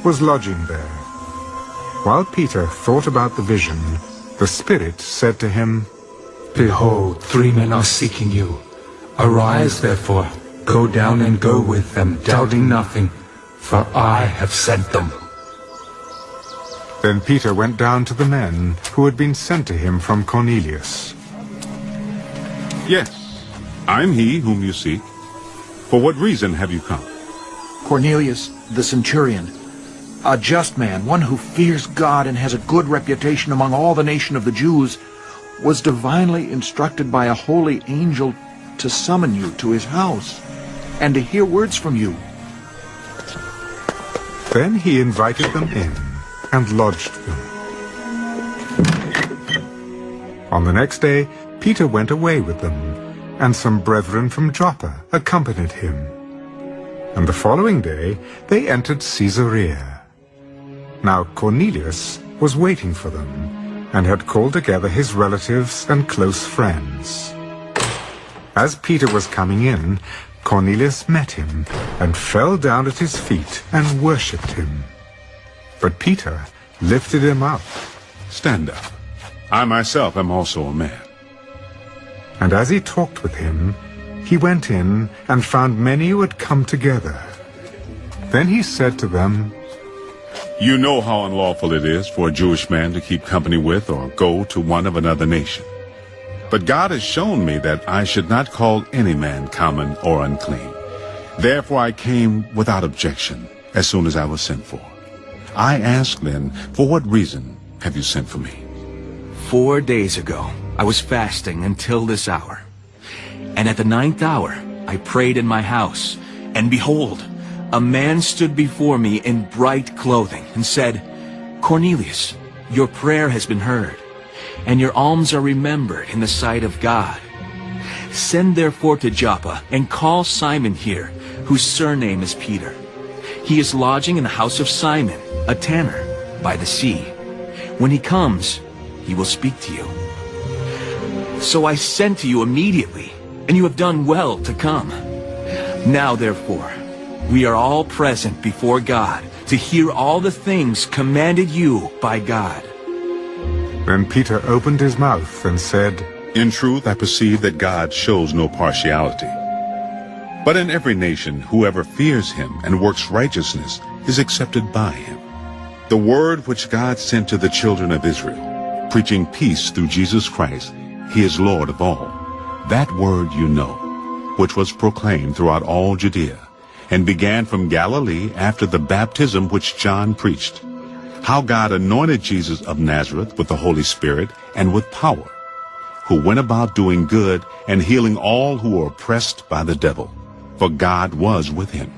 was lodging there. While Peter thought about the vision, the Spirit said to him, "Behold, 3 men are seeking you. Arise, therefore, go down and go with them, doubting nothing, for I have sent them." Then Peter went down to the men who had been sent to him from Cornelius. "Yes, I'm he whom you seek. For what reason have you come?" Cornelius, the centurion, a just man, one who fears God and has a good reputation among all the nation of the Jews, was divinely instructed by a holy angel to summon you to his house and to hear words from you. Then he invited them in and lodged them. On the next day, Peter went away with them, and some brethren from Joppa accompanied him. And the following day they entered Caesarea. Now Cornelius was waiting for them, and had called together his relatives and close friends. As Peter was coming in, Cornelius met him, and fell down at his feet and worshipped him. But Peter lifted him up. "Stand up. I myself am also a man." And as he talked with him, he went in and found many who had come together. Then he said to them, "You know how unlawful it is for a Jewish man to keep company with or go to one of another nation. But God has shown me that I should not call any man common or unclean. Therefore I came without objection as soon as I was sent for. I ask then, for what reason have you sent for me?" 4 days ago, I was fasting until this hour. And at the 9th hour, I prayed in my house, and behold, a man stood before me in bright clothing and said, "Cornelius, your prayer has been heard, and your alms are remembered in the sight of God. Send therefore to Joppa and call Simon here, whose surname is Peter. He is lodging in the house of Simon, a tanner, by the sea. When he comes, he will speak to you." So I sent to you immediately, and you have done well to come. Now therefore, we are all present before God to hear all the things commanded you by God. Then Peter opened his mouth and said, "In truth, I perceive that God shows no partiality. But in every nation, whoever fears him and works righteousness is accepted by him. The word which God sent to the children of Israel, preaching peace through Jesus Christ, he is Lord of all. That word you know, which was proclaimed throughout all Judea, and began from Galilee after the baptism which John preached, how God anointed Jesus of Nazareth with the Holy Spirit and with power, who went about doing good and healing all who were oppressed by the devil, for God was with him.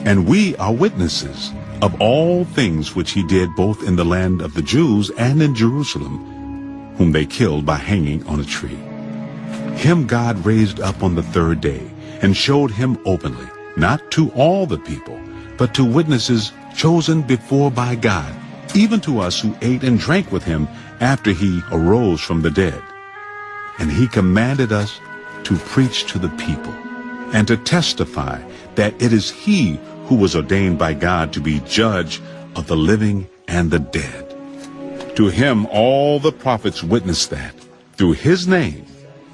And we are witnesses of all things which he did both in the land of the Jews and in Jerusalem, whom they killed by hanging on a tree. Him God raised up on the 3rd day, and showed him openly, not to all the people, but to witnesses chosen before by God, even to us who ate and drank with him after he arose from the dead. And he commanded us to preach to the people, and to testify that it is he who was ordained by God to be judge of the living and the dead. To him all the prophets witness that, through his name,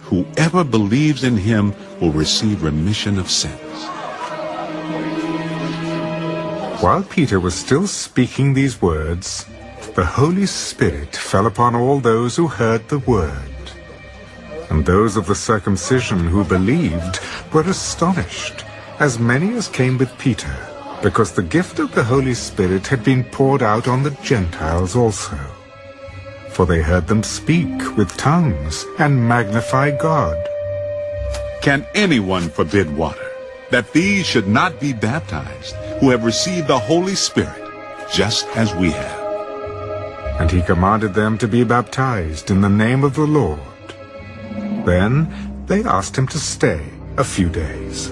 whoever believes in him will receive remission of sins." While Peter was still speaking these words, the Holy Spirit fell upon all those who heard the word. And those of the circumcision who believed were astonished, as many as came with Peter, because the gift of the Holy Spirit had been poured out on the Gentiles also. For they heard them speak with tongues and magnify God. Can anyone forbid water, that these should not be baptized, who have received the Holy Spirit, just as we have? And he commanded them to be baptized in the name of the Lord. Then they asked him to stay a few days.